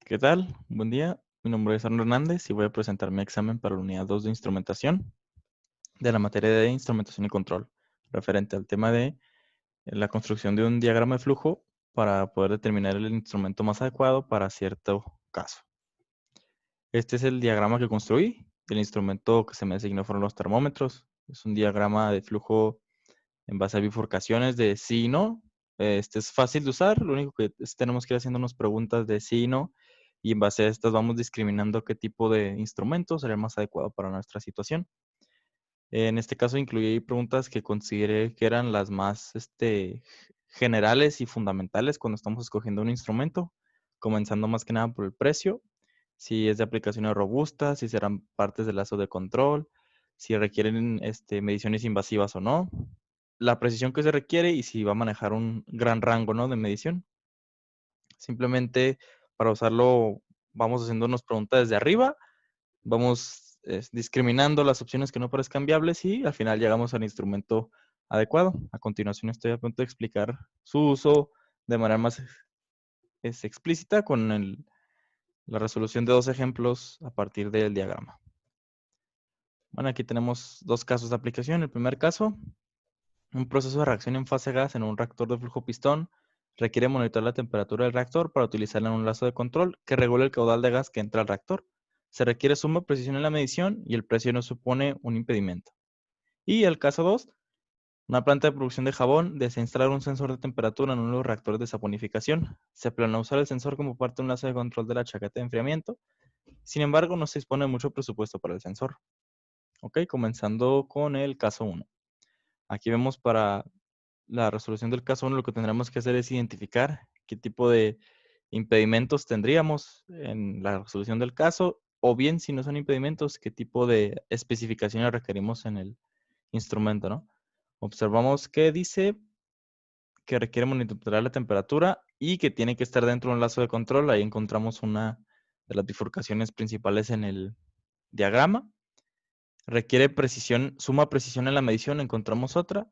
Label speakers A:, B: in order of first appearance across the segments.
A: ¿Qué tal? Buen día. Mi nombre es Arno Hernández y voy a presentar mi examen para la unidad 2 de instrumentación de la materia de instrumentación y control, referente al tema de la construcción de un diagrama de flujo para poder determinar el instrumento más adecuado para cierto caso. Este es el diagrama que construí. El instrumento que se me asignó fueron los termómetros. Es un diagrama de flujo en base a bifurcaciones de sí y no. Este es fácil de usar, lo único que tenemos que ir haciéndonos preguntas de sí y no, y en base a estas vamos discriminando qué tipo de instrumento sería el más adecuado para nuestra situación. En este caso incluí preguntas que consideré que eran las más generales y fundamentales cuando estamos escogiendo un instrumento, comenzando más que nada por el precio, si es de aplicaciones robustas, si serán partes del lazo de control, si requieren mediciones invasivas o no, la precisión que se requiere y si va a manejar un gran rango, ¿no?, de medición. Simplemente para usarlo vamos haciéndonos preguntas desde arriba, vamos discriminando las opciones que no parezcan viables y al final llegamos al instrumento adecuado. A continuación estoy a punto de explicar su uso de manera más explícita con la resolución de dos ejemplos a partir del diagrama. Bueno, aquí tenemos dos casos de aplicación. El primer caso, un proceso de reacción en fase gas en un reactor de flujo pistón requiere monitorear la temperatura del reactor para utilizarla en un lazo de control que regule el caudal de gas que entra al reactor. Se requiere suma precisión en la medición y el precio no supone un impedimento. Y el caso 2, una planta de producción de jabón desea instalar un sensor de temperatura en uno de los reactores de saponificación. Se planea usar el sensor como parte de un lazo de control de la chaqueta de enfriamiento. Sin embargo, no se dispone de mucho presupuesto para el sensor. Ok, comenzando con el caso 1. Aquí vemos para la resolución del caso 1 lo que tendremos que hacer es identificar qué tipo de impedimentos tendríamos en la resolución del caso, o bien, si no son impedimentos, qué tipo de especificaciones requerimos en el instrumento, ¿no? Observamos que dice que requiere monitorear la temperatura y que tiene que estar dentro de un lazo de control. Ahí encontramos una de las bifurcaciones principales en el diagrama. Requiere precisión, suma precisión en la medición, encontramos otra.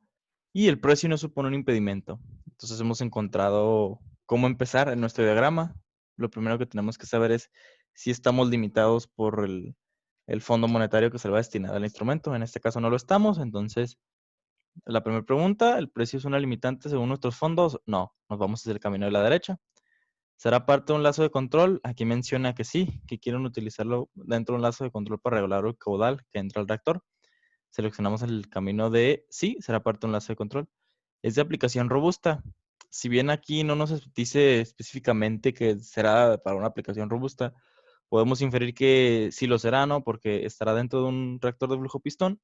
A: Y el precio no supone un impedimento. Entonces hemos encontrado cómo empezar en nuestro diagrama. Lo primero que tenemos que saber es si estamos limitados por el fondo monetario que se le va a destinar al instrumento. En este caso no lo estamos. Entonces, la primera pregunta, ¿el precio es una limitante según nuestros fondos? No, nos vamos hacia el camino de la derecha. ¿Será parte de un lazo de control? Aquí menciona que sí, que quieren utilizarlo dentro de un lazo de control para regular el caudal que entra al reactor. Seleccionamos el camino de sí, será parte de un lazo de control. Es de aplicación robusta. Si bien aquí no nos dice específicamente que será para una aplicación robusta, podemos inferir que sí lo será, ¿no? Porque estará dentro de un reactor de flujo pistón.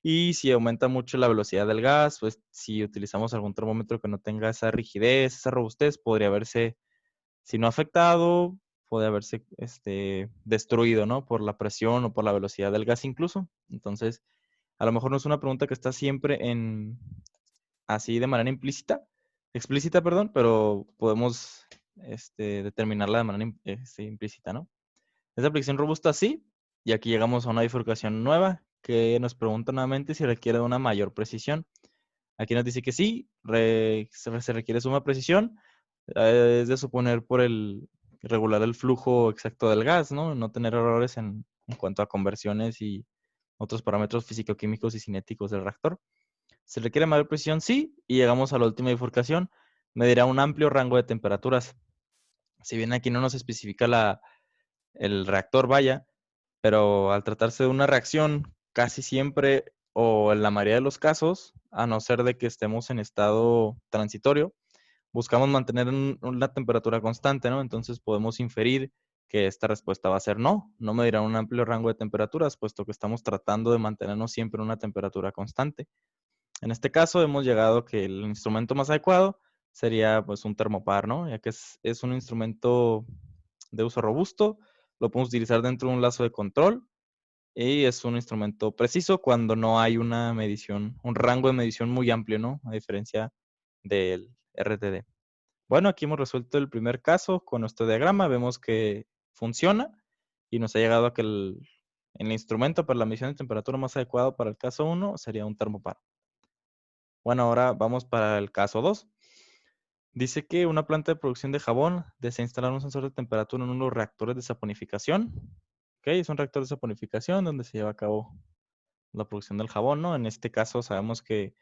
A: Y si aumenta mucho la velocidad del gas, pues si utilizamos algún termómetro que no tenga esa rigidez, esa robustez, podría verse, si no afectado, puede haberse destruido, ¿no? Por la presión o por la velocidad del gas incluso. Entonces, a lo mejor no es una pregunta que está siempre así de manera explícita, perdón, pero podemos determinarla de manera implícita, ¿no? ¿Es de aplicación robusta? Sí. Y aquí llegamos a una bifurcación nueva que nos pregunta nuevamente si requiere de una mayor precisión. Aquí nos dice que sí, se requiere suma precisión. Es de suponer por el regular el flujo exacto del gas, ¿no? No tener errores en cuanto a conversiones y otros parámetros físico-químicos y cinéticos del reactor. ¿Se requiere mayor precisión? Sí. Y llegamos a la última bifurcación. Medirá un amplio rango de temperaturas. Si bien aquí no nos especifica el reactor, vaya, pero al tratarse de una reacción, casi siempre, o en la mayoría de los casos, a no ser de que estemos en estado transitorio, buscamos mantener una temperatura constante, ¿no? Entonces podemos inferir que esta respuesta va a ser no. No medirá un amplio rango de temperaturas, puesto que estamos tratando de mantenernos siempre en una temperatura constante. En este caso hemos llegado a que el instrumento más adecuado sería pues un termopar, ¿no? Ya que es un instrumento de uso robusto, lo podemos utilizar dentro de un lazo de control y es un instrumento preciso cuando no hay una medición, un rango de medición muy amplio, ¿no? A diferencia del RTD. Bueno, aquí hemos resuelto el primer caso con nuestro diagrama, vemos que funciona y nos ha llegado a que el instrumento para la medición de temperatura más adecuado para el caso 1 sería un termopar. Bueno, ahora vamos para el caso 2. Dice que una planta de producción de jabón desea instalar un sensor de temperatura en unos reactores de saponificación. Ok, es un reactor de saponificación donde se lleva a cabo la producción del jabón, ¿no? En este caso sabemos que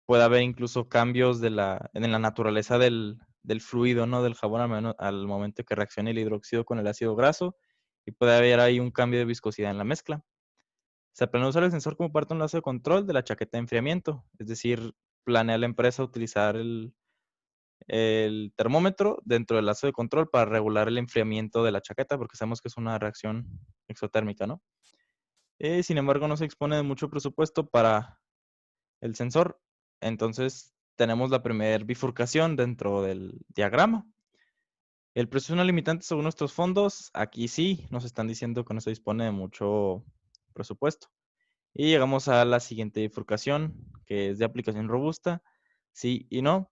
A: puede haber incluso cambios en la naturaleza del fluido, ¿no? Del jabón al momento que reaccione el hidróxido con el ácido graso y puede haber ahí un cambio de viscosidad en la mezcla. Se planea usar el sensor como parte de un lazo de control de la chaqueta de enfriamiento, es decir, planea la empresa utilizar el termómetro dentro del lazo de control para regular el enfriamiento de la chaqueta, porque sabemos que es una reacción exotérmica, ¿no? Sin embargo, no se expone de mucho presupuesto para el sensor. Entonces, tenemos la primera bifurcación dentro del diagrama. El precio es una limitante según nuestros fondos. Aquí sí, nos están diciendo que no se dispone de mucho presupuesto. Y llegamos a la siguiente bifurcación, que es de aplicación robusta. Sí y no.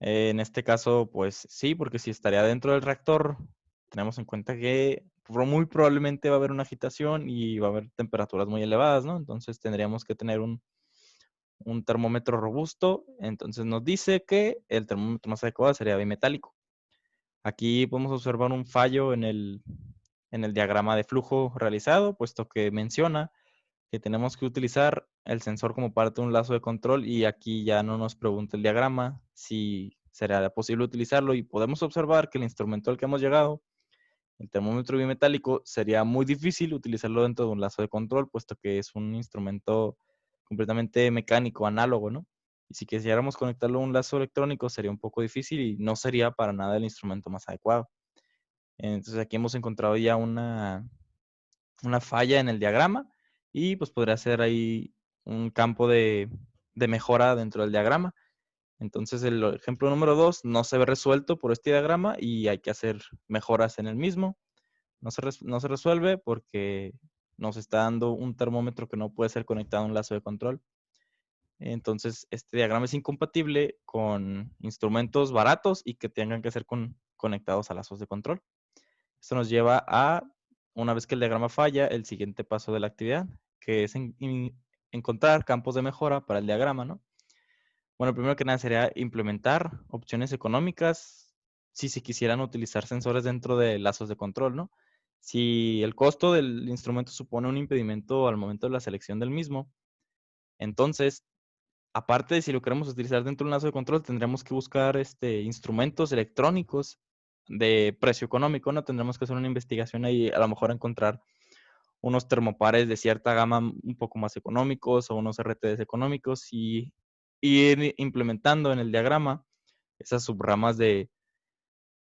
A: En este caso, pues sí, porque si estaría dentro del reactor, tenemos en cuenta que muy probablemente va a haber una agitación y va a haber temperaturas muy elevadas, ¿no? Entonces tendríamos que tener un termómetro robusto. Entonces nos dice que el termómetro más adecuado sería bimetálico. Aquí podemos observar un fallo en el diagrama de flujo realizado, puesto que menciona que tenemos que utilizar el sensor como parte de un lazo de control y aquí ya no nos pregunta el diagrama si será posible utilizarlo y podemos observar que el instrumento al que hemos llegado, el termómetro bimetálico, sería muy difícil utilizarlo dentro de un lazo de control, puesto que es un instrumento completamente mecánico, análogo, ¿no? Y si quisiéramos conectarlo a un lazo electrónico sería un poco difícil y no sería para nada el instrumento más adecuado. Entonces aquí hemos encontrado ya una falla en el diagrama y pues podría ser ahí un campo de mejora dentro del diagrama. Entonces el ejemplo número 2 no se ve resuelto por este diagrama y hay que hacer mejoras en el mismo. No se resuelve porque nos está dando un termómetro que no puede ser conectado a un lazo de control. Entonces este diagrama es incompatible con instrumentos baratos y que tengan que ser conectados a lazos de control. Esto nos lleva a, una vez que el diagrama falla, el siguiente paso de la actividad, que es encontrar campos de mejora para el diagrama, ¿no? Bueno, primero que nada sería implementar opciones económicas si se quisieran utilizar sensores dentro de lazos de control, ¿no? Si el costo del instrumento supone un impedimento al momento de la selección del mismo, entonces, aparte de si lo queremos utilizar dentro de un lazo de control, tendremos que buscar instrumentos electrónicos de precio económico, ¿no? Tendremos que hacer una investigación ahí, a lo mejor encontrar unos termopares de cierta gama un poco más económicos o unos RTDs económicos y ir implementando en el diagrama esas subramas de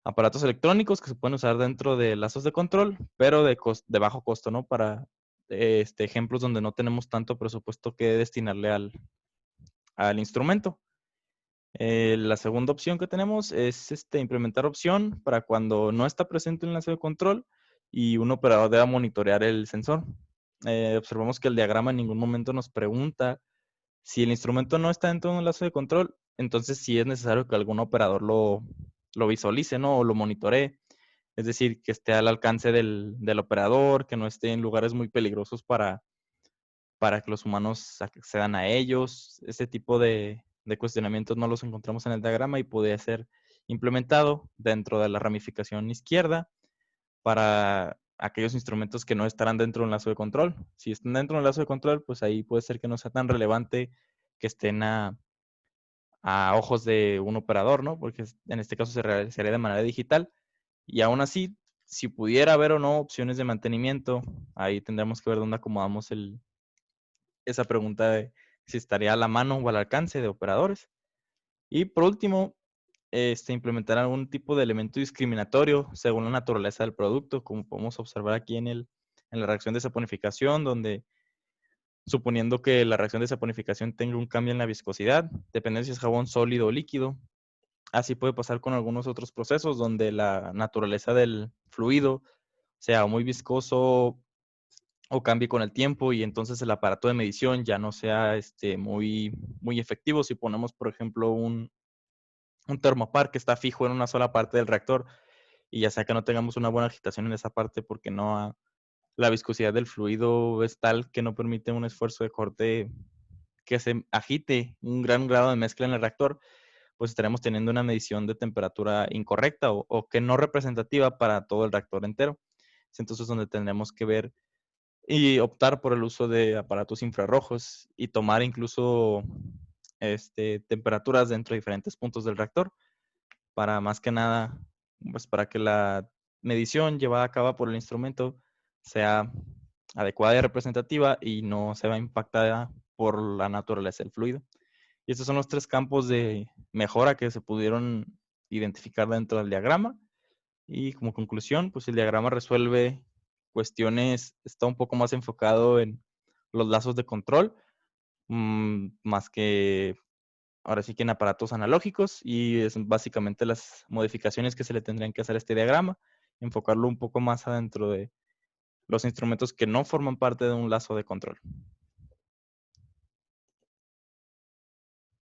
A: aparatos electrónicos que se pueden usar dentro de lazos de control, pero de bajo costo, ¿no? Para ejemplos donde no tenemos tanto presupuesto que destinarle al instrumento. La segunda opción que tenemos es implementar opción para cuando no está presente un enlace de control y un operador deba monitorear el sensor. Observamos que el diagrama en ningún momento nos pregunta si el instrumento no está dentro de un enlace de control, entonces sí es necesario que algún operador lo visualice, ¿no? O lo monitoree. Es decir, que esté al alcance del operador, que no esté en lugares muy peligrosos para que los humanos accedan a ellos. Este tipo de cuestionamientos no los encontramos en el diagrama y puede ser implementado dentro de la ramificación izquierda para aquellos instrumentos que no estarán dentro de un lazo de control. Si están dentro de un lazo de control, pues ahí puede ser que no sea tan relevante que estén a ojos de un operador, ¿no? Porque en este caso se realizaría de manera digital. Y aún así, si pudiera haber o no opciones de mantenimiento, ahí tendríamos que ver dónde acomodamos esa pregunta de si estaría a la mano o al alcance de operadores. Y por último, implementar algún tipo de elemento discriminatorio según la naturaleza del producto, como podemos observar aquí en la reacción de saponificación, donde suponiendo que la reacción de saponificación tenga un cambio en la viscosidad, dependiendo si es jabón sólido o líquido. Así puede pasar con algunos otros procesos donde la naturaleza del fluido sea muy viscoso o cambie con el tiempo y entonces el aparato de medición ya no sea muy efectivo. Si ponemos, por ejemplo, un termopar que está fijo en una sola parte del reactor y ya sea que no tengamos una buena agitación en esa parte porque la viscosidad del fluido es tal que no permite un esfuerzo de corte que se agite un gran grado de mezcla en el reactor, pues estaremos teniendo una medición de temperatura incorrecta o que no representativa para todo el reactor entero. Es entonces donde tendremos que ver y optar por el uso de aparatos infrarrojos y tomar incluso temperaturas dentro de diferentes puntos del reactor para más que nada, pues para que la medición llevada a cabo por el instrumento sea adecuada y representativa y no se vea impactada por la naturaleza del fluido. Y estos son los 3 campos de mejora que se pudieron identificar dentro del diagrama. Y como conclusión, pues el diagrama resuelve cuestiones, está un poco más enfocado en los lazos de control, más que ahora sí que en aparatos analógicos, y es básicamente las modificaciones que se le tendrían que hacer a este diagrama, enfocarlo un poco más adentro de los instrumentos que no forman parte de un lazo de control.